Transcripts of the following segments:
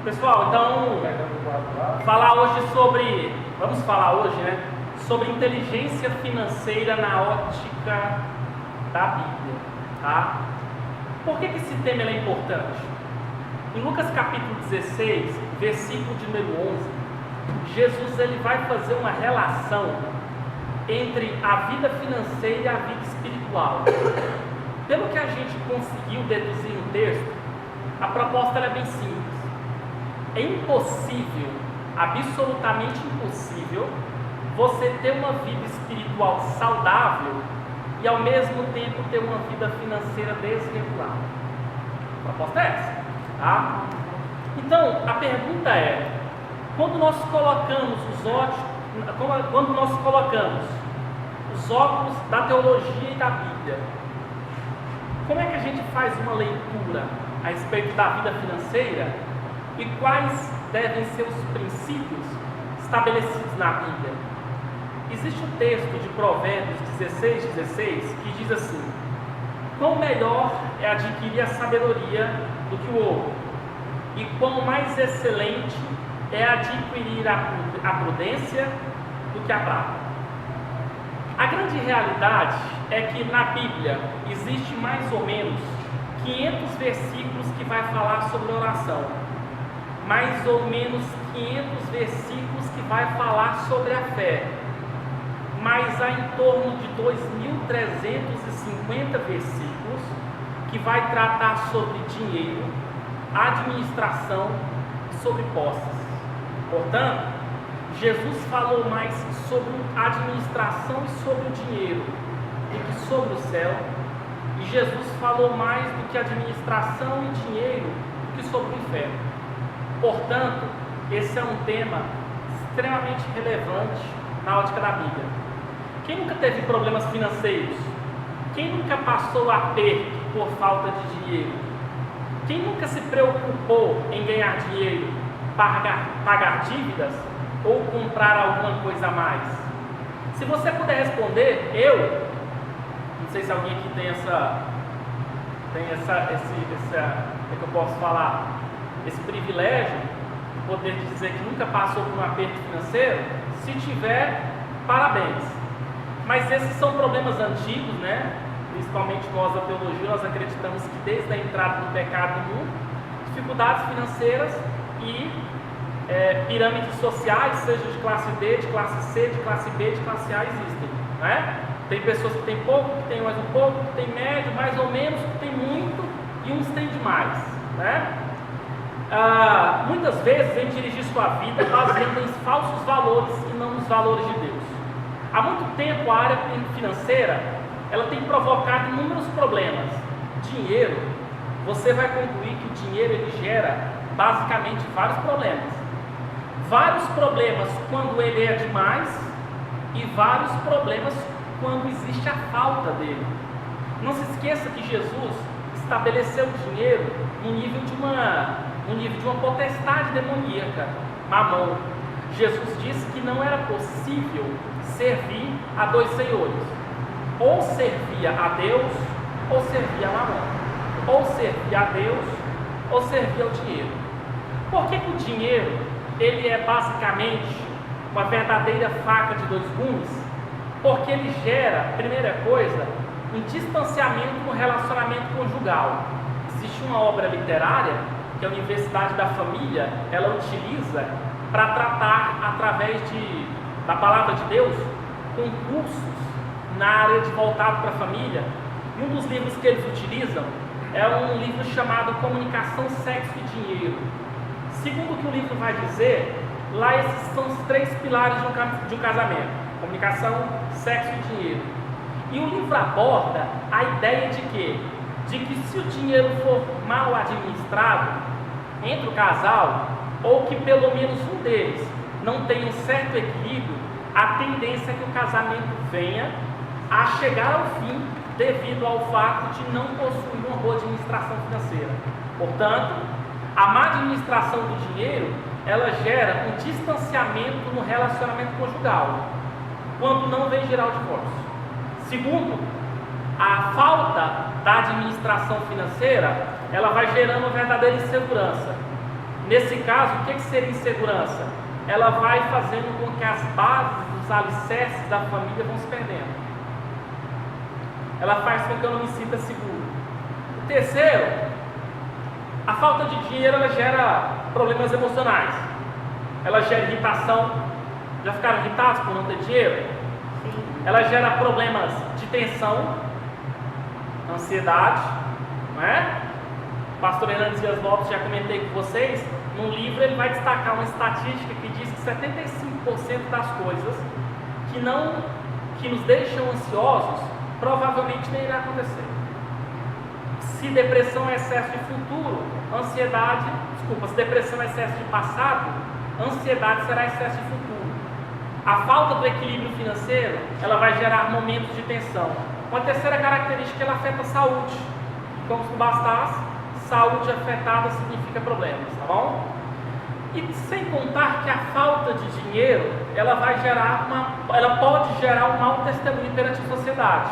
Pessoal, então vamos falar hoje, né, sobre inteligência financeira na ótica da Bíblia, tá? Por que esse tema é importante? Em Lucas capítulo 16, versículo de número 11, Jesus ele vai fazer uma relação entre a vida financeira e a vida espiritual. Pelo que a gente conseguiu deduzir no texto, a proposta é bem simples. É impossível, absolutamente impossível, você ter uma vida espiritual saudável e ao mesmo tempo ter uma vida financeira desregulada. A proposta é essa, tá? Então, a pergunta é: quando nós colocamos os óculos da teologia e da Bíblia, como é que a gente faz uma leitura a respeito da vida financeira e quais devem ser os princípios estabelecidos na Bíblia? Existe um texto de Provérbios 16 que diz assim: quão melhor é adquirir a sabedoria do que o ouro, e quão mais excelente é adquirir a prudência do que a prata. A grande realidade é que na Bíblia existe mais ou menos 500 versículos que vai falar sobre oração, mais ou menos 500 versículos que vai falar sobre a fé, mas há em torno de 2.350 versículos que vai tratar sobre dinheiro, administração e sobre posses. Portanto, Jesus falou mais sobre a administração e sobre o dinheiro do que sobre o céu, e Jesus falou mais do que administração e dinheiro do que sobre o inferno. Portanto, esse é um tema extremamente relevante na ótica da Bíblia. Quem nunca teve problemas financeiros? Quem nunca passou aperto por falta de dinheiro? Quem nunca se preocupou em ganhar dinheiro, pagar dívidas ou comprar alguma coisa a mais? Se você puder responder, não sei se alguém aqui tem que eu posso falar, esse privilégio de poder dizer que nunca passou por um aperto financeiro. Se tiver, parabéns. Mas esses são problemas antigos, né? Principalmente nós da teologia, nós acreditamos que desde a entrada do pecado no mundo, dificuldades financeiras e pirâmides sociais, seja de classe D, de classe C, de classe B, de classe A, existem, né? Tem pessoas que têm pouco, que têm mais um pouco, que têm médio, mais ou menos, que têm muito e uns têm demais, né? Muitas vezes a gente dirige sua vida baseando em falsos valores e não nos valores de Deus. Há muito tempo a área financeira ela tem provocado inúmeros problemas. Dinheiro, você vai concluir que o dinheiro ele gera basicamente vários problemas. Vários problemas quando ele é demais e vários problemas quando existe a falta dele. Não se esqueça que Jesus estabeleceu o dinheiro no nível de uma potestade demoníaca, Mamon. Jesus disse que não era possível servir a dois senhores. Ou servia a Deus, ou servia a Mamon. Ou servia a Deus, ou servia ao dinheiro. Por que o dinheiro ele é basicamente uma verdadeira faca de dois gumes? Porque ele gera, primeira coisa, um distanciamento no relacionamento conjugal. Existe uma obra literária que a Universidade da Família ela utiliza para tratar através da palavra de Deus concursos na área de voltado para a família. E um dos livros que eles utilizam é um livro chamado Comunicação, Sexo e Dinheiro. Segundo o que o livro vai dizer, lá esses são os 3 pilares de um casamento: comunicação, sexo e dinheiro. E o livro aborda a ideia de que se o dinheiro for mal administrado entre o casal, ou que pelo menos um deles não tenha um certo equilíbrio, a tendência é que o casamento venha a chegar ao fim devido ao fato de não possuir uma boa administração financeira. Portanto, a má administração do dinheiro ela gera um distanciamento no relacionamento conjugal, quando não vem gerar o divórcio. Segundo, a falta da administração financeira ela vai gerando uma verdadeira insegurança. Nesse caso, o que seria insegurança? Ela vai fazendo com que as bases, os alicerces da família vão se perdendo. Ela faz com que eu não me sinta seguro. O terceiro, a falta de dinheiro, ela gera problemas emocionais. Ela gera irritação. Já ficaram irritados por não ter dinheiro? Sim. Ela gera problemas de tensão, ansiedade, não é? O pastor Hernandes Dias Lopes, já comentei com vocês, no livro ele vai destacar uma estatística que diz que 75% das coisas que nos deixam ansiosos, provavelmente nem irá acontecer. Se depressão é excesso de futuro, se depressão é excesso de passado, ansiedade será excesso de futuro. A falta do equilíbrio financeiro, ela vai gerar momentos de tensão. Uma terceira característica, ela afeta a saúde. Como se não bastasse, saúde afetada significa problemas, tá bom? E sem contar que a falta de dinheiro, ela pode gerar um mau testemunho perante a sociedade.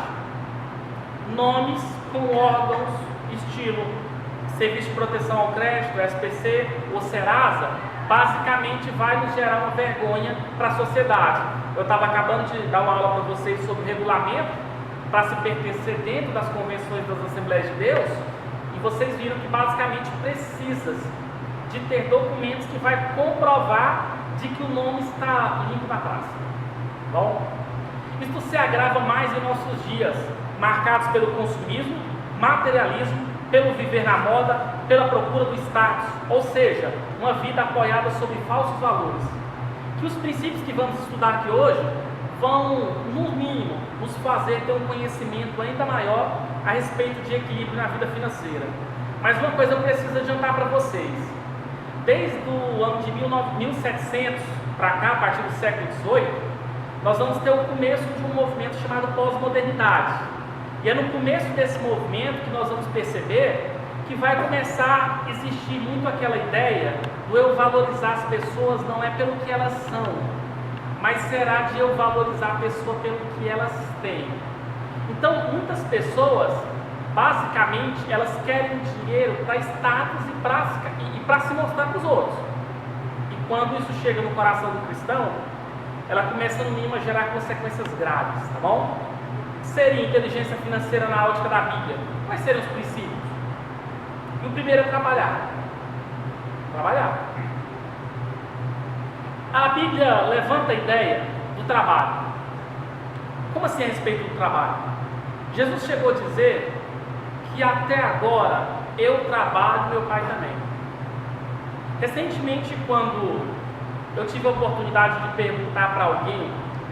Nomes com órgãos, estilo Serviço de Proteção ao Crédito, SPC ou Serasa, basicamente vai nos gerar uma vergonha para a sociedade. Eu estava acabando de dar uma aula para vocês sobre regulamento para se pertencer dentro das convenções das Assembleias de Deus, e vocês viram que basicamente precisa de ter documentos que vai comprovar de que o nome está limpo na praça. Bom, isto se agrava mais em nossos dias, marcados pelo consumismo, materialismo, pelo viver na moda, pela procura do status, ou seja, uma vida apoiada sobre falsos valores. Que os princípios que vamos estudar aqui hoje vão, no mínimo, nos fazer ter um conhecimento ainda maior a respeito de equilíbrio na vida financeira. Mas uma coisa eu preciso adiantar para vocês. Desde o ano de 1700 para cá, a partir do século XVIII, nós vamos ter o começo de um movimento chamado pós-modernidade. E é no começo desse movimento que nós vamos perceber que vai começar a existir muito aquela ideia do eu valorizar as pessoas não é pelo que elas são, mas será de eu valorizar a pessoa pelo que elas têm. Então, muitas pessoas, basicamente, elas querem dinheiro para status e para se mostrar para os outros. E quando isso chega no coração do cristão, ela começa, no mínimo, a gerar consequências graves, tá bom? Seria inteligência financeira na ótica da Bíblia? Quais seriam os princípios? E o primeiro é trabalhar. Trabalhar. A Bíblia levanta a ideia do trabalho. Como assim a respeito do trabalho? Jesus chegou a dizer que até agora eu trabalho e meu pai também. Recentemente, quando eu tive a oportunidade de perguntar para alguém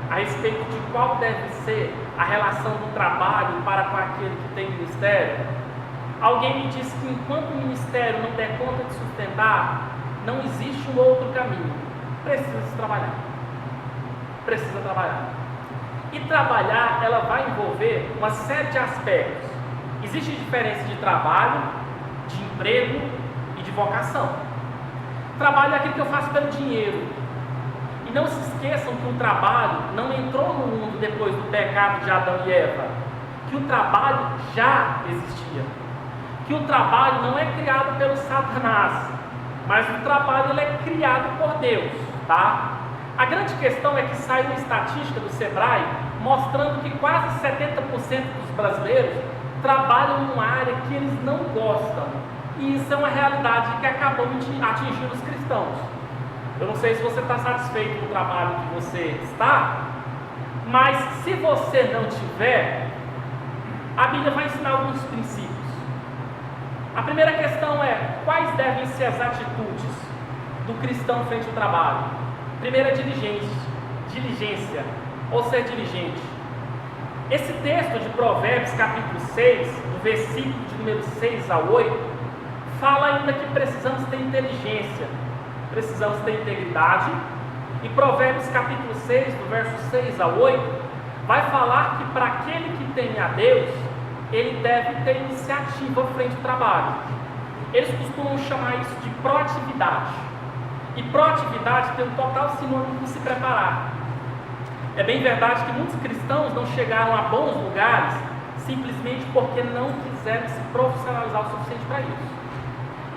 a respeito de qual deve ser a relação do trabalho para com aquele que tem ministério, alguém me disse que enquanto o ministério não der conta de sustentar, não existe um outro caminho. Precisa trabalhar. Precisa trabalhar. E trabalhar, ela vai envolver uma série de aspectos. Existe diferença de trabalho, de emprego e de vocação. Trabalho é aquilo que eu faço pelo dinheiro. E não se esqueçam que o trabalho não entrou no mundo depois do pecado de Adão e Eva. Que o trabalho já existia. Que o trabalho não é criado pelo Satanás, mas o trabalho ele é criado por Deus, tá? A grande questão é que saiu uma estatística do Sebrae mostrando que quase 70% dos brasileiros trabalham numa área que eles não gostam. E isso é uma realidade que acabou atingindo os cristãos. Eu não sei se você está satisfeito com o trabalho que você está, mas se você não tiver, a Bíblia vai ensinar alguns princípios. A primeira questão é: quais devem ser as atitudes do cristão frente ao trabalho? Primeira, diligência, ou ser diligente. Esse texto de Provérbios, capítulo 6, do versículo de número 6 a 8, fala ainda que precisamos ter inteligência, precisamos ter integridade. E Provérbios, capítulo 6, do verso 6 a 8, vai falar que para aquele que teme a Deus, ele deve ter iniciativa frente ao trabalho. Eles costumam chamar isso de proatividade. E proatividade tem um total sinônimo de se preparar. É bem verdade que muitos cristãos não chegaram a bons lugares simplesmente porque não quiseram se profissionalizar o suficiente para isso.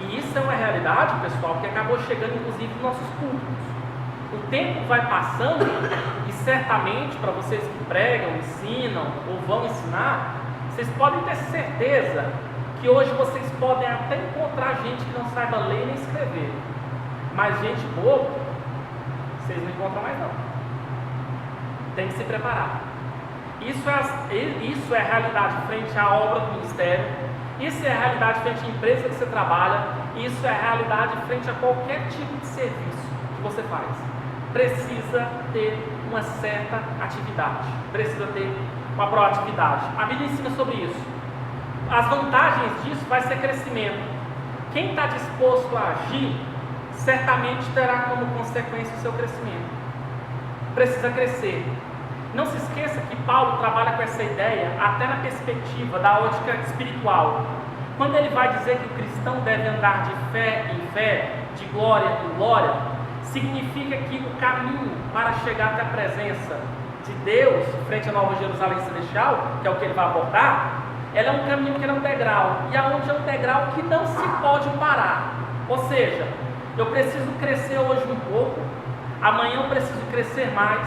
E isso é uma realidade, pessoal, que acabou chegando inclusive nos nossos cultos. O tempo vai passando e certamente para vocês que pregam, ensinam ou vão ensinar, vocês podem ter certeza que hoje vocês podem até encontrar gente que não saiba ler nem escrever, mas gente boa, vocês não encontram mais não. Tem que se preparar. Isso é a realidade frente à obra do ministério, isso é a realidade frente à empresa que você trabalha, isso é a realidade frente a qualquer tipo de serviço que você faz. Precisa ter uma certa atividade, precisa ter uma proatividade. A Bíblia ensina sobre isso. As vantagens disso vai ser crescimento. Quem está disposto a agir, certamente terá como consequência o seu crescimento. Precisa crescer. Não se esqueça que Paulo trabalha com essa ideia até na perspectiva da ótica espiritual. Quando ele vai dizer que o cristão deve andar de fé em fé, de glória em glória, significa que o caminho para chegar até a presença de Deus, frente à Nova Jerusalém Celestial, que é o que ele vai abordar, ela é um caminho que é um degrau, e aonde é um degrau que não se pode parar. Ou seja, eu preciso crescer hoje um pouco, amanhã eu preciso crescer mais,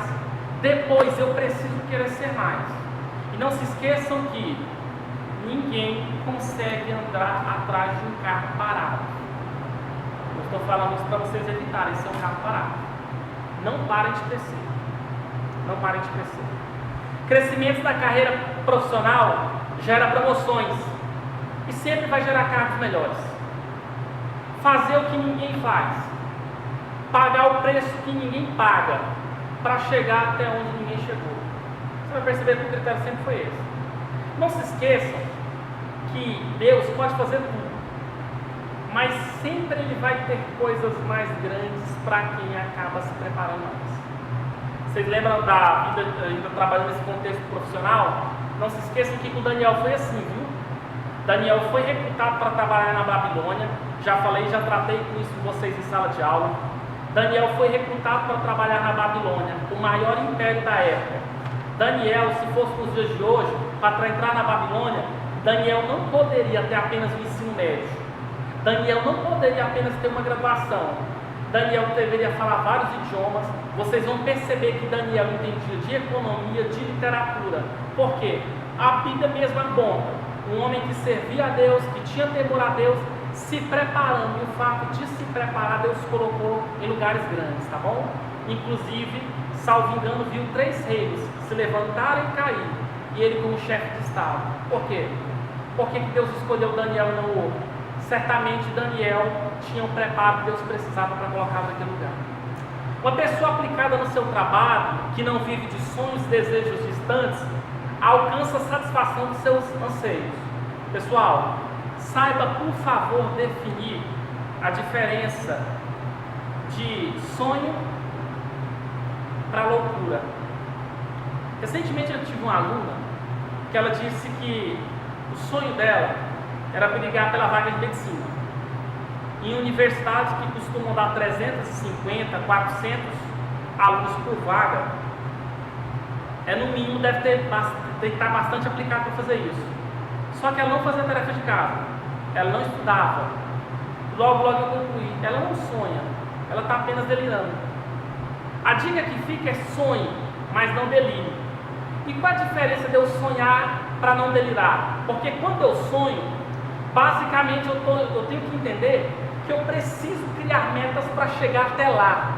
depois eu preciso crescer mais. E não se esqueçam que ninguém consegue andar atrás de um carro parado. Eu estou falando isso para vocês evitarem ser um carro parado. Não parem de crescer. Não parem de crescer. Crescimento da carreira profissional gera promoções e sempre vai gerar cargos melhores. Fazer o que ninguém faz, pagar o preço que ninguém paga para chegar até onde ninguém chegou. Você vai perceber que o critério sempre foi esse. Não se esqueçam que Deus pode fazer tudo, mas sempre Ele vai ter coisas mais grandes para quem acaba se preparando mais. Vocês lembram da vida, ainda trabalhando nesse contexto profissional? Não se esqueçam que com Daniel foi assim, viu? Daniel foi recrutado para trabalhar na Babilônia. Já falei, já tratei com isso com vocês em sala de aula. Daniel foi recrutado para trabalhar na Babilônia, o maior império da época. Daniel, se fosse nos dias de hoje, para entrar na Babilônia, Daniel não poderia ter apenas o ensino médio. Daniel não poderia apenas ter uma graduação. Daniel deveria falar vários idiomas. Vocês vão perceber que Daniel entendia de economia, de literatura. Por quê? A Bíblia mesmo aponta um homem que servia a Deus, que tinha temor a Deus, se preparando. E o fato de se preparar, Deus colocou em lugares grandes, tá bom? Inclusive, salvo engano, viu 3 reis se levantarem e cair, e ele como chefe de estado. Por quê? Por que Deus escolheu Daniel e não o outro? Certamente Daniel tinha um preparo que Deus precisava para colocar naquele lugar. Uma pessoa aplicada no seu trabalho, que não vive de sonhos e desejos distantes, alcança a satisfação dos seus anseios. Pessoal, saiba por favor definir a diferença de sonho para loucura. Recentemente eu tive uma aluna que ela disse que o sonho dela era brigar pela vaga de medicina. Em universidades que costumam dar 350, 400 alunos por vaga, no mínimo deve ter que estar bastante aplicado para fazer isso. Só que ela não fazia tarefa de casa, ela não estudava. Logo eu concluí, ela não sonha, ela está apenas delirando. A dica que fica é sonhe, mas não delire. E qual a diferença de eu sonhar para não delirar? Porque quando eu sonho, basicamente eu tenho que entender que eu preciso criar metas para chegar até lá.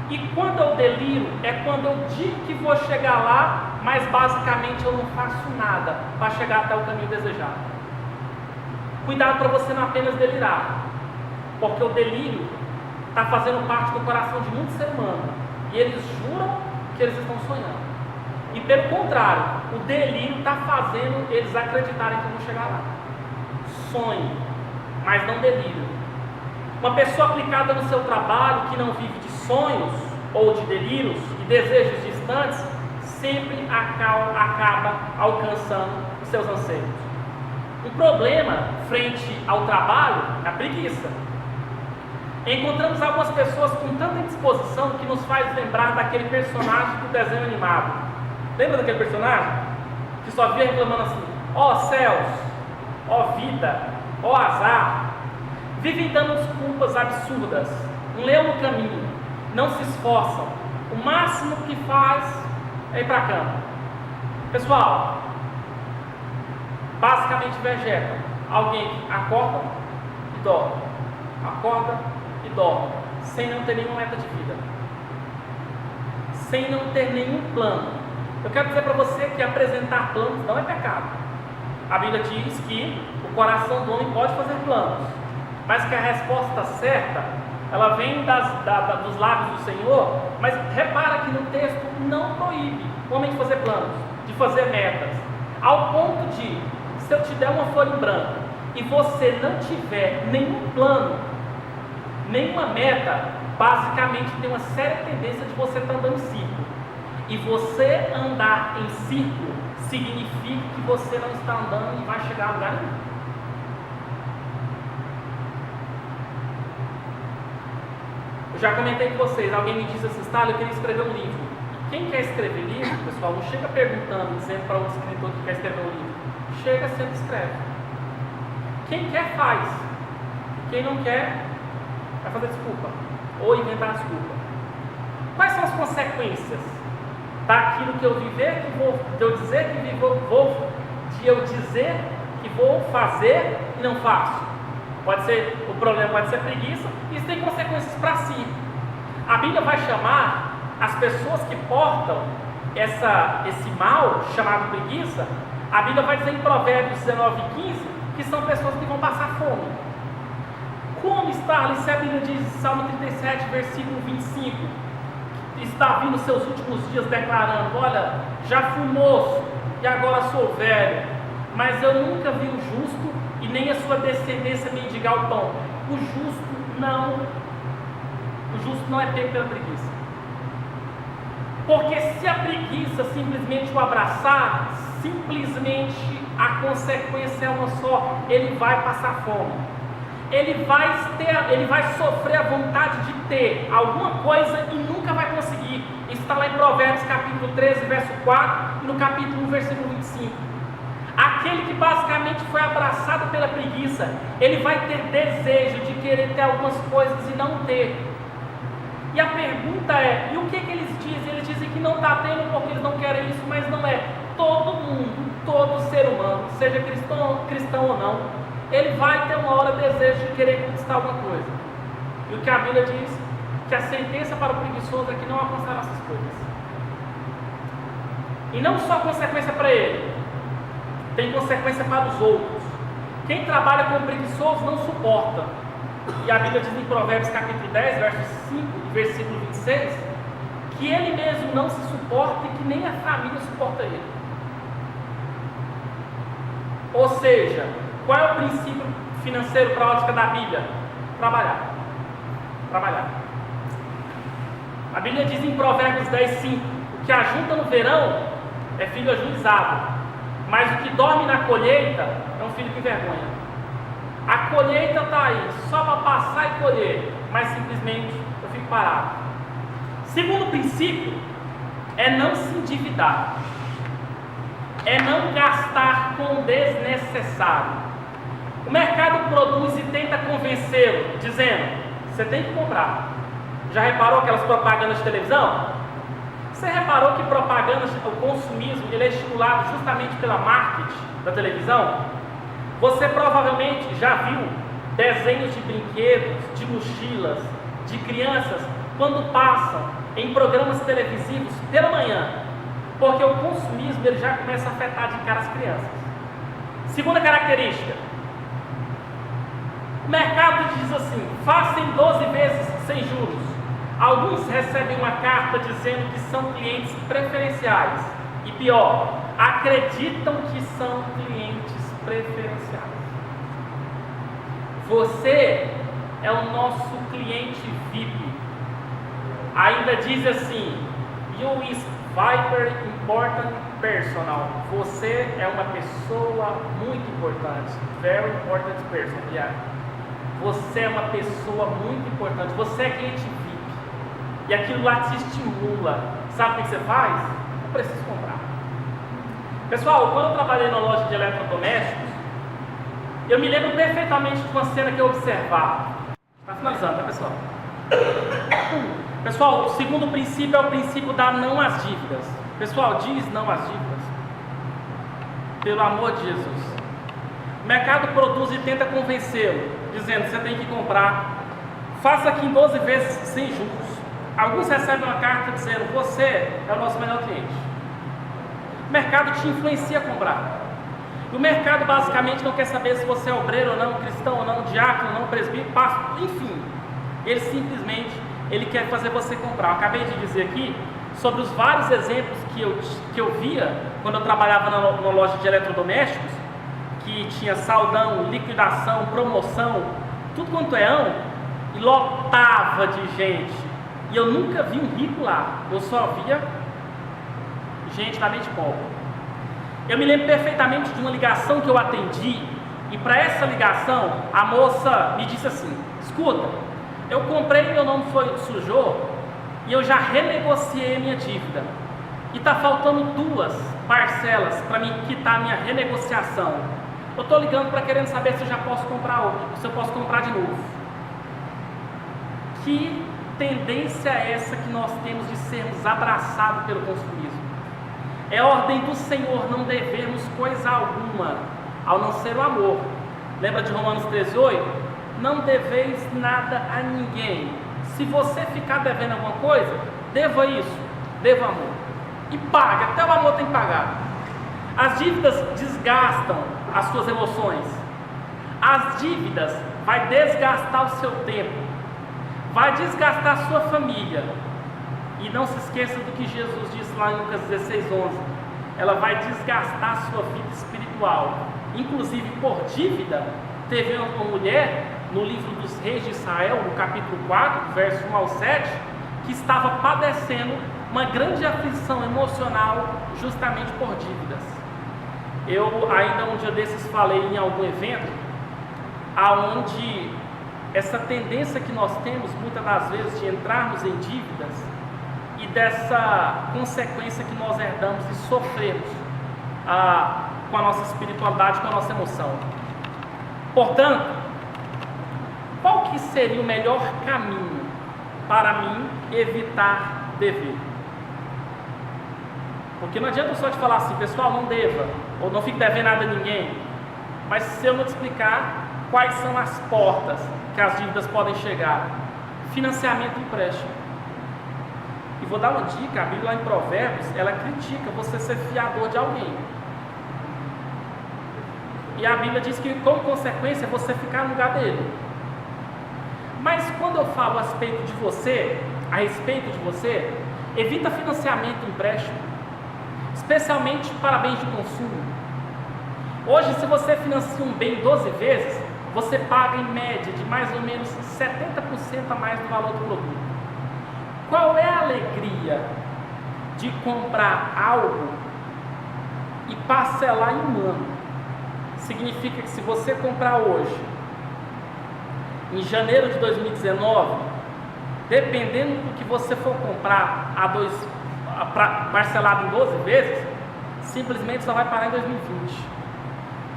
E quando eu deliro, é quando eu digo que vou chegar lá, mas basicamente eu não faço nada para chegar até o caminho desejado. Cuidado para você não apenas delirar, porque o delírio está fazendo parte do coração de muito ser humano, e eles juram que eles estão sonhando. E pelo contrário, o delírio está fazendo eles acreditarem que vão chegar lá. Sonhe, mas não delire. Uma pessoa aplicada no seu trabalho, que não vive de sonhos ou de delírios e desejos distantes, sempre acaba alcançando os seus anseios. O problema frente ao trabalho é a preguiça. Encontramos algumas pessoas com tanta indisposição que nos faz lembrar daquele personagem do desenho animado. Lembra daquele personagem? Que só via reclamando assim: ó céus, ó vida, ó azar. vivem dando desculpas absurdas, um leão no caminho, não se esforçam, o máximo que faz é ir para a cama. Pessoal, basicamente vegeta. Alguém que acorda e dorme, acorda e dorme, sem não ter nenhuma meta de vida, sem não ter nenhum plano. Eu quero dizer para você que apresentar planos não é pecado. A Bíblia diz que o coração do homem pode fazer planos, mas que a resposta certa, ela vem dos lábios do Senhor. Mas repara que no texto não proíbe o homem de fazer planos, de fazer metas, ao ponto de, se eu te der uma folha em branco e você não tiver nenhum plano, nenhuma meta, basicamente tem uma séria tendência de você estar andando em círculo. E você andar em círculo significa que você não está andando e vai chegar a lugar nenhum. Eu já comentei com vocês, alguém me disse assim, Stalin, eu queria escrever um livro. Quem quer escrever livro, pessoal, não chega perguntando, dizendo para um escritor que quer escrever um livro. Chega, sempre escreve. Quem quer, faz. Quem não quer, vai fazer desculpa. Ou inventar desculpa. Quais são as consequências daquilo que eu viver, de eu dizer que vou fazer e não faço? O problema pode ser preguiça, e isso tem consequências para si. A Bíblia vai chamar as pessoas que portam esse mal, chamado preguiça, a Bíblia vai dizer em Provérbios 19:15, que são pessoas que vão passar fome. Como está ali, se a Bíblia diz, Salmo 37, versículo 25, está vindo seus últimos dias declarando, olha, já fui moço e agora sou velho, mas eu nunca vi o justo e nem a sua descendência mendigar o pão. O justo não é pego pela preguiça. Porque se a preguiça simplesmente o abraçar, simplesmente a consequência é uma só: ele vai passar fome. Ele vai sofrer a vontade de ter alguma coisa e nunca vai conseguir. Isso está lá em Provérbios capítulo 13, verso 4, e no capítulo 1, versículo 25. Aquele que basicamente foi abraçado pela preguiça, ele vai ter desejo de querer ter algumas coisas e não ter. E a pergunta é, e o que eles dizem? Eles dizem que não está tendo porque eles não querem isso, mas não é. Todo mundo, todo ser humano, seja cristão ou não, ele vai ter uma hora desejo de querer conquistar alguma coisa. E o que a Bíblia diz, que a sentença para o preguiçoso é que não alcançará essas coisas. E não só consequência para ele, tem consequência para os outros. Quem trabalha com o preguiçoso não suporta. E a Bíblia diz em Provérbios capítulo 10, verso 5 e versículo 26, que ele mesmo não se suporta e que nem a família suporta ele. Ou seja, qual é o princípio financeiro para a ótica da Bíblia? Trabalhar. A Bíblia diz em Provérbios 10, 5, o que ajunta no verão é filho ajuizado, mas o que dorme na colheita é um filho que envergonha. A colheita está aí, só para passar e colher, mas simplesmente eu fico parado. Segundo princípio, é não se endividar, é não gastar com o desnecessário. O mercado produz e tenta convencê-lo, dizendo, você tem que comprar. Já reparou aquelas propagandas de televisão? Você reparou que propaganda, o consumismo, ele é estimulado justamente pela marketing da televisão? Você provavelmente já viu desenhos de brinquedos, de mochilas, de crianças, quando passam em programas televisivos pela manhã, porque o consumismo ele já começa a afetar de cara as crianças. Segunda característica, o mercado diz assim, faça em 12 vezes sem juros. Alguns recebem uma carta dizendo que são clientes preferenciais, e pior, acreditam que são clientes preferenciais. Você é o nosso cliente VIP. Ainda diz assim, you is very important personal. Você é uma pessoa muito importante. Very important person, yeah. Você é uma pessoa muito importante. Você é cliente VIP. E aquilo lá te estimula. Sabe o que você faz? Eu preciso comprar. Pessoal, quando eu trabalhei na loja de eletrodomésticos, Eu me lembro perfeitamente de uma cena que eu observava. Está finalizando, tá, pessoal? Pessoal, o segundo princípio é o princípio da não às dívidas. Pessoal, diz não às dívidas. Pelo amor de Jesus. O mercado produz e tenta convencê-lo, dizendo que você tem que comprar. Faça aqui em 12 vezes sem juros. Alguns recebem uma carta dizendo: você é o nosso melhor cliente. O mercado te influencia a comprar. E o mercado basicamente não quer saber se você é obreiro ou não, cristão ou não, diácono ou não, presbítero, pastor, enfim. Ele quer fazer você comprar. Eu acabei de dizer aqui sobre os vários exemplos que eu via quando eu trabalhava numa loja de eletrodomésticos, que tinha saldão, liquidação, promoção, tudo quanto é ano, e lotava de gente. E eu nunca vi um rico lá, eu só via gente da mente pobre. Eu me lembro perfeitamente de uma ligação que eu atendi, e para essa ligação a moça me disse assim: escuta, eu comprei, meu nome sujou, e eu já renegociei a minha dívida, e está faltando 2 parcelas para me quitar a minha renegociação. Eu estou ligando para querendo saber se eu já posso comprar outro, se eu posso comprar de novo. Que tendência é essa que nós temos de sermos abraçados pelo consumismo? É ordem do Senhor não devermos coisa alguma, ao não ser o amor. Lembra de Romanos 13:8? Não deveis nada a ninguém. Se você ficar devendo alguma coisa, deva isso, deva amor. E paga, até o amor tem que pagar. As dívidas desgastam as suas emoções. As dívidas vai desgastar o seu tempo, vai desgastar a sua família. E não se esqueça do que Jesus disse lá em Lucas 16:11. Ela vai desgastar a sua vida espiritual. Inclusive por dívida, teve uma mulher no livro dos Reis de Israel, no capítulo 4, verso 1 ao 7, que estava padecendo uma grande aflição emocional justamente por dívidas. Eu ainda um dia desses falei em algum evento, aonde essa tendência que nós temos muitas das vezes de entrarmos em dívidas e dessa consequência que nós herdamos e sofremos com a nossa espiritualidade, com a nossa emoção. Portanto, qual que seria o melhor caminho para mim evitar dever? Porque não adianta só te falar assim: pessoal, não deva, ou não fique devendo nada a ninguém, mas se eu não te explicar quais são as portas que as dívidas podem chegar: financiamento e empréstimo. E vou dar uma dica: a Bíblia lá em Provérbios, ela critica você ser fiador de alguém. E a Bíblia diz que, como consequência, você ficar no lugar dele. Mas quando eu falo a respeito de você, evita financiamento e empréstimo, especialmente para bens de consumo. Hoje, se você financia um bem 12 vezes, você paga em média de mais ou menos 70% a mais do valor do produto. Qual é a alegria de comprar algo e parcelar em um ano? Significa que se você comprar hoje, em janeiro de 2019, dependendo do que você for comprar parcelado em 12 vezes, simplesmente só vai parar em 2020.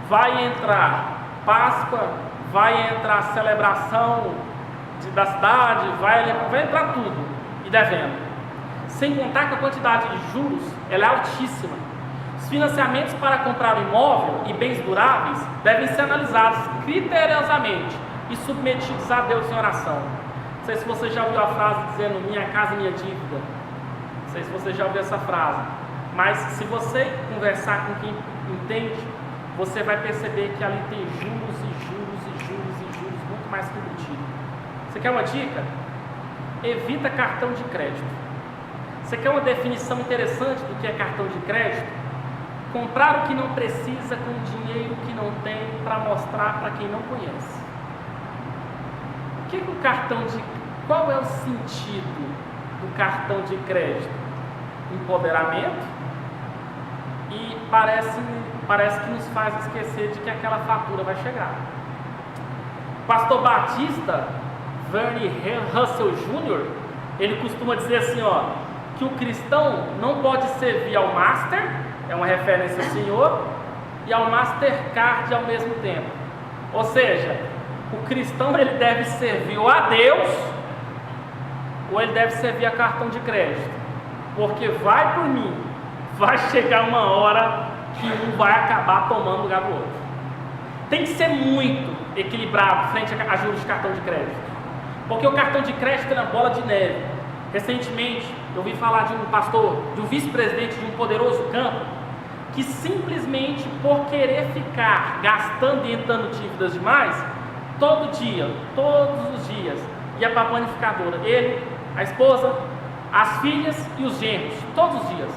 Vai entrar Páscoa, vai entrar a celebração da cidade, vai entrar tudo, e devendo. Sem contar que a quantidade de juros ela é altíssima. Os financiamentos para comprar um imóvel e bens duráveis devem ser analisados criteriosamente e submetidos a Deus em oração. Não sei se você já ouviu a frase dizendo: minha casa, minha dívida. Não sei se você já ouviu essa frase, mas se você conversar com quem entende, você vai perceber que ali tem juros e juros e juros e juros, muito mais que embutido. Você quer uma dica? Evita cartão de crédito. Você quer uma definição interessante do que é cartão de crédito? Comprar o que não precisa com dinheiro que não tem para mostrar para quem não conhece. Qual é o sentido do cartão de crédito? Empoderamento, e parece que nos faz esquecer de que aquela fatura vai chegar. O pastor batista Vernie Russell Jr., ele costuma dizer assim, que o cristão não pode servir ao Master, é uma referência ao Senhor, e ao Mastercard ao mesmo tempo. Ou seja, o cristão ele deve servir ou a Deus ou ele deve servir a cartão de crédito, porque vai por mim, vai chegar uma hora que um vai acabar tomando o lugar do outro. Tem que ser muito equilibrado frente a juros de cartão de crédito, porque o cartão de crédito é uma bola de neve. Recentemente eu ouvi falar de um pastor, de um vice-presidente de um poderoso campo, que simplesmente por querer ficar gastando e entrando dívidas demais, todo dia, todos os dias, ia para a panificadora, ele, a esposa, as filhas e os genros, todos os dias,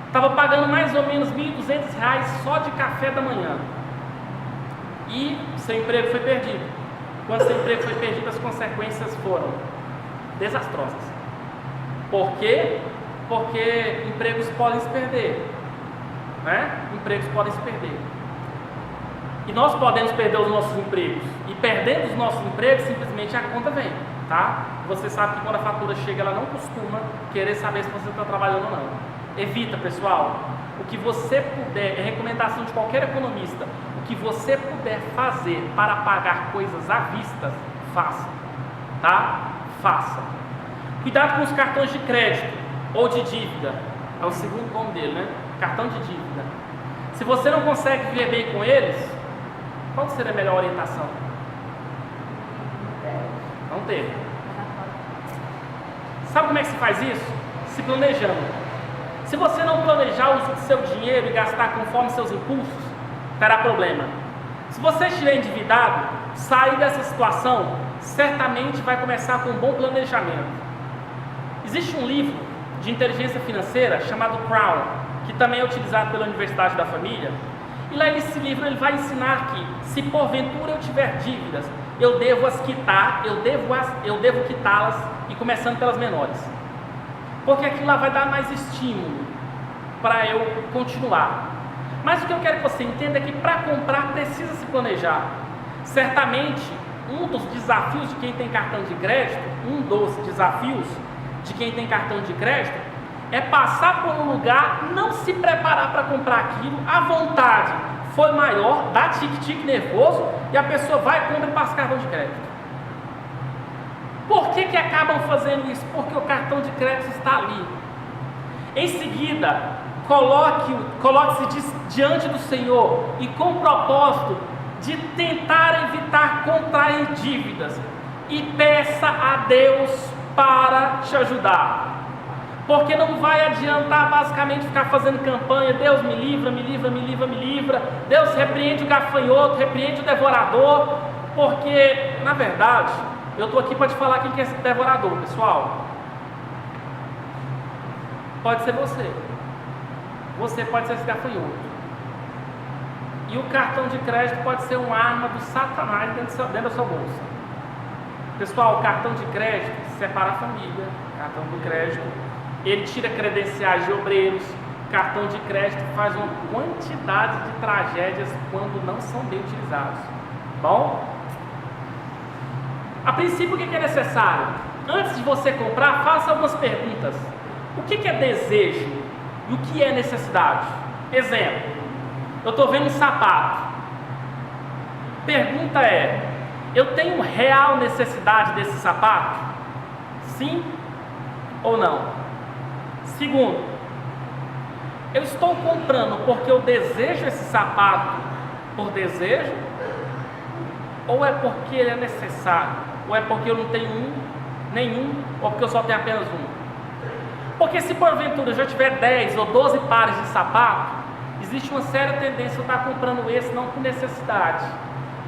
estava pagando mais ou menos R$1.200 só de café da manhã, e seu emprego foi perdido. Quando seu emprego foi perdido, as consequências foram desastrosas. Por quê? Porque empregos podem se perder, né? Empregos podem se perder. E nós podemos perder os nossos empregos. E perdendo os nossos empregos, simplesmente a conta vem, tá? Você sabe que quando a fatura chega, ela não costuma querer saber se você está trabalhando ou não. Evita, pessoal. O que você puder, é recomendação de qualquer economista, o que você puder fazer para pagar coisas à vista, faça, tá? Faça. Cuidado com os cartões de crédito ou de dívida, é o segundo nome dele, né? Cartão de dívida. Se você não consegue viver bem com eles, qual seria a melhor orientação? Não ter. Sabe como é que se faz isso? Se planejando. Se você não planejar o uso do seu dinheiro e gastar conforme seus impulsos, terá problema. Se você estiver endividado, sair dessa situação certamente vai começar com um bom planejamento. Existe um livro de inteligência financeira chamado Crown, que também é utilizado pela Universidade da Família, e lá nesse livro ele vai ensinar que se porventura eu tiver dívidas, eu devo as quitar, eu devo quitá-las, e começando pelas menores, porque aquilo lá vai dar mais estímulo para eu continuar. Mas o que eu quero que você entenda é que para comprar precisa se planejar. Certamente um dos desafios de quem tem cartão de crédito, é passar por um lugar, não se preparar para comprar aquilo, a vontade foi maior, dá tique-tique nervoso, e a pessoa vai, compra e passa cartão de crédito. Por que acabam fazendo isso? Porque o cartão de crédito está ali. Em seguida, coloque-se diante do Senhor e com o propósito de tentar evitar contrair dívidas, e peça a Deus para te ajudar. Porque não vai adiantar basicamente ficar fazendo campanha, Deus me livra, me livra, me livra, me livra, Deus repreende o gafanhoto, repreende o devorador, porque, na verdade, eu estou aqui para te falar quem que é esse devorador, pessoal. Pode ser você. Você pode ser esse gafanhoto. E o cartão de crédito pode ser uma arma do Satanás dentro da sua bolsa. Pessoal, o cartão de crédito separa a família. Cartão de crédito, ele tira credenciais de obreiros. Cartão de crédito faz uma quantidade de tragédias quando não são bem utilizados. Bom? A princípio, o que é necessário? Antes de você comprar, faça algumas perguntas. O que é desejo e o que é necessidade? Exemplo, eu estou vendo um sapato. Pergunta é: eu tenho real necessidade desse sapato? Sim ou não? Segundo, eu estou comprando porque eu desejo esse sapato por desejo? Ou é porque ele é necessário? Ou é porque eu não tenho nenhum, ou porque eu só tenho apenas um? Porque se porventura eu já tiver 10 ou 12 pares de sapato, existe uma séria tendência eu estar comprando esse não por necessidade,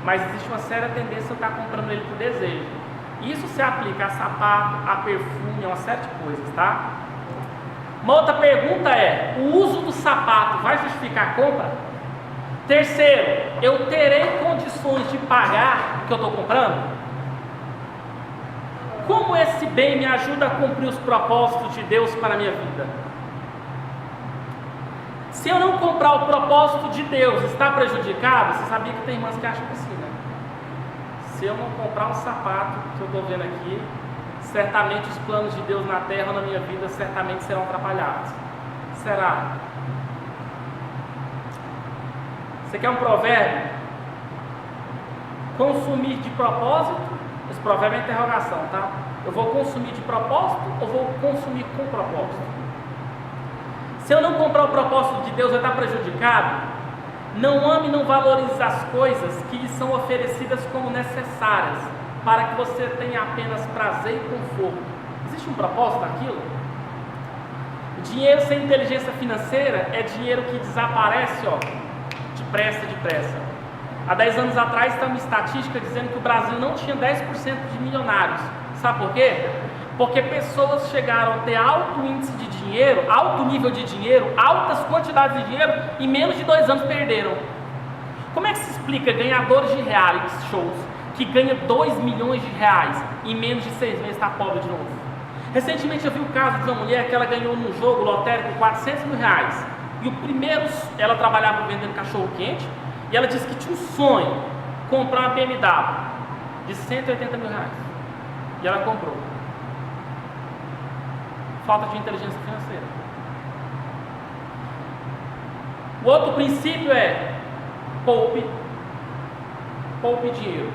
mas existe uma séria tendência eu estar comprando ele por desejo. Isso se aplica a sapato, a perfume, a uma série de coisas, tá? Uma outra pergunta é: o uso do sapato vai justificar a compra? Terceiro, eu terei condições de pagar o que eu estou comprando? Como esse bem me ajuda a cumprir os propósitos de Deus para a minha vida? Se eu não comprar o propósito de Deus, está prejudicado? Você sabia que tem irmãs que acham assim, né? Se eu não comprar um sapato, que eu estou vendo aqui, certamente os planos de Deus na terra ou na minha vida certamente serão atrapalhados. Será? Você quer um provérbio? Consumir de propósito, esse provérbio é interrogação, tá? Eu vou consumir de propósito ou vou consumir com propósito? Se eu não comprar o propósito de Deus, vai estar prejudicado? Não ame e não valorize as coisas que lhe são oferecidas como necessárias, para que você tenha apenas prazer e conforto. Existe um propósito naquilo? Dinheiro sem inteligência financeira é dinheiro que desaparece, depressa. Há 10 anos atrás está uma estatística dizendo que o Brasil não tinha 10% de milionários. Sabe por quê? Porque pessoas chegaram a ter alto índice de dinheiro, alto nível de dinheiro, altas quantidades de dinheiro, e em menos de 2 anos perderam. Como é que se explica ganhadores de reality shows que ganha 2 milhões de reais e em menos de 6 meses está pobre de novo? Recentemente eu vi o caso de uma mulher que ela ganhou num jogo lotérico 400 mil reais. E o primeiro, ela trabalhava vendendo cachorro quente, e ela disse que tinha um sonho, comprar uma BMW de 180 mil reais. E ela comprou. Falta de inteligência financeira. O outro princípio é poupe dinheiro.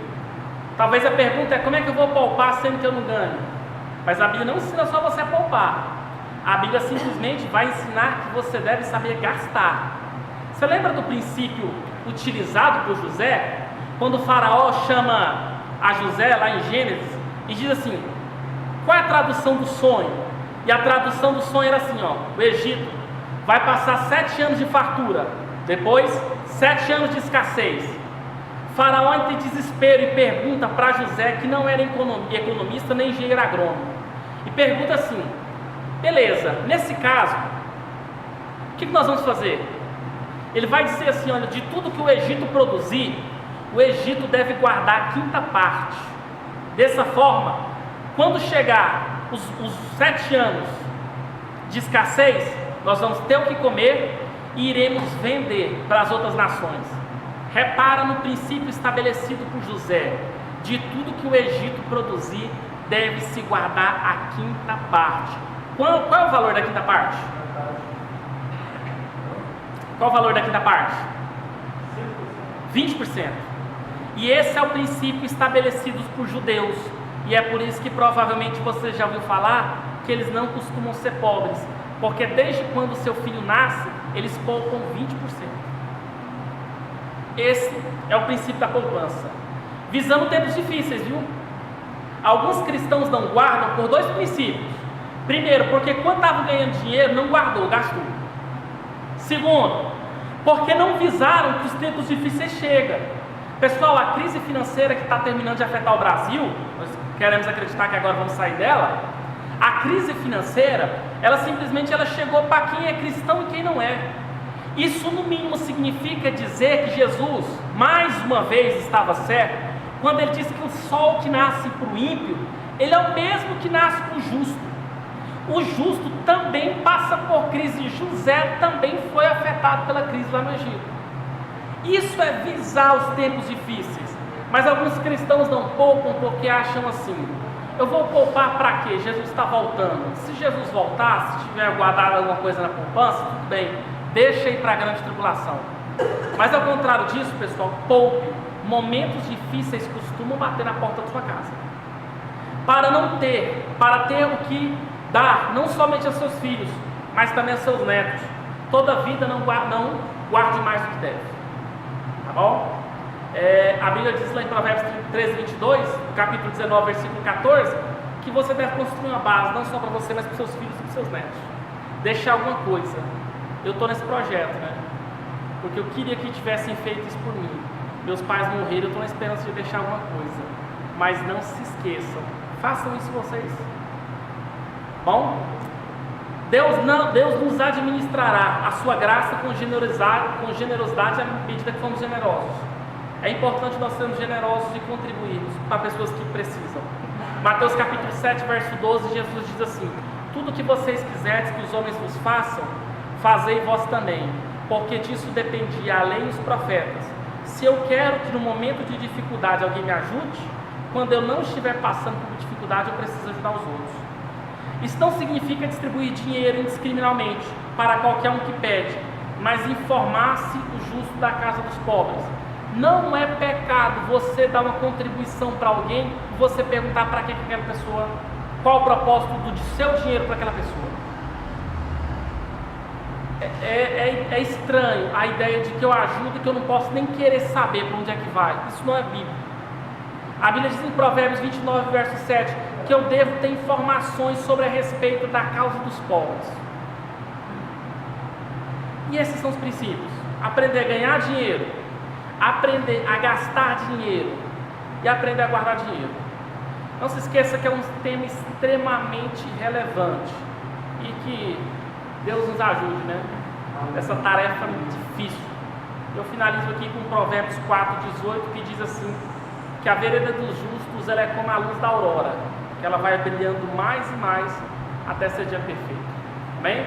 Talvez a pergunta é: como é que eu vou poupar sendo que eu não ganho? Mas a Bíblia não ensina só você a poupar. A Bíblia simplesmente vai ensinar que você deve saber gastar. Você lembra do princípio utilizado por José? Quando o faraó chama a José lá em Gênesis e diz assim: qual é a tradução do sonho? E a tradução do sonho era assim, o Egito vai passar 7 anos de fartura, depois 7 anos de escassez. Faraó entra em desespero e pergunta para José, que não era economista nem engenheiro agrônomo, e pergunta assim: beleza, nesse caso, o que nós vamos fazer? Ele vai dizer assim: olha, de tudo que o Egito produzir, o Egito deve guardar a 5ª parte. Dessa forma, quando chegar os 7 anos de escassez, nós vamos ter o que comer e iremos vender para as outras nações. Repara no princípio estabelecido por José: de tudo que o Egito produzir, deve-se guardar a 5ª parte. Qual é o valor da 5ª parte? Qual o valor da 5ª parte? 20%. E esse é o princípio estabelecido por judeus. E é por isso que provavelmente você já ouviu falar que eles não costumam ser pobres, porque desde quando seu filho nasce, eles poupam 20%. Esse é o princípio da poupança, visando tempos difíceis, viu? Alguns cristãos não guardam por 2 princípios. Primeiro, porque quando estava ganhando dinheiro, não guardou, gastou. Segundo, porque não visaram que os tempos difíceis chegam. Pessoal, a crise financeira que está terminando de afetar o Brasil, nós queremos acreditar que agora vamos sair dela. A crise financeira, ela simplesmente chegou para quem é cristão e quem não é. Isso no mínimo significa dizer que Jesus, mais uma vez, estava certo quando ele disse que o sol que nasce para o ímpio, ele é o mesmo que nasce para o justo. O justo também passa por crise. José também foi afetado pela crise lá no Egito. Isso é visar os tempos difíceis. Mas alguns cristãos não poupam porque acham assim: eu vou poupar para quê? Jesus está voltando. Se Jesus voltar, se tiver guardado alguma coisa na poupança, tudo bem, deixa ir para a grande tribulação. Mas ao contrário disso, pessoal, poupe. Momentos difíceis costumam bater na porta da sua casa. Para ter o que dar, não somente aos seus filhos, mas também aos seus netos. Toda vida não guarde mais do que deve. Tá bom? A Bíblia diz lá em Provérbios 13:22, capítulo 19, versículo 14, que você deve construir uma base, não só para você, mas para os seus filhos e para os seus netos. Deixar alguma coisa. Eu estou nesse projeto, né? Porque eu queria que tivessem feito isso por mim. Meus pais morreram, eu estou na esperança de deixar alguma coisa. Mas não se esqueçam, façam isso vocês. Bom? Deus nos administrará a sua graça com generosidade à medida que formos generosos. É importante nós sermos generosos e contribuirmos para pessoas que precisam. Mateus capítulo 7, verso 12, Jesus diz assim: tudo que vocês quiserem que os homens vos façam, fazei vós também, porque disso dependia a lei e os profetas. Se eu quero que no momento de dificuldade alguém me ajude, quando eu não estiver passando por dificuldade, eu preciso ajudar os outros. Isso não significa distribuir dinheiro indiscriminadamente para qualquer um que pede, mas informar-se o justo da casa dos pobres. Não é pecado você dar uma contribuição para alguém e você perguntar para que aquela pessoa, qual o propósito do seu dinheiro para aquela pessoa. É estranho a ideia de que eu ajudo e que eu não posso nem querer saber para onde é que vai. Isso não é bíblico. A Bíblia diz em Provérbios 29, verso 7, que eu devo ter informações sobre a respeito da causa dos pobres. E esses são os princípios: aprender a ganhar dinheiro, aprender a gastar dinheiro e aprender a guardar dinheiro. Não se esqueça que é um tema extremamente relevante e que Deus nos ajude, né? Essa tarefa difícil. Eu finalizo aqui com Provérbios 4:18, que diz assim: que a vereda dos justos ela é como a luz da aurora, que ela vai brilhando mais e mais até ser dia perfeito. Amém?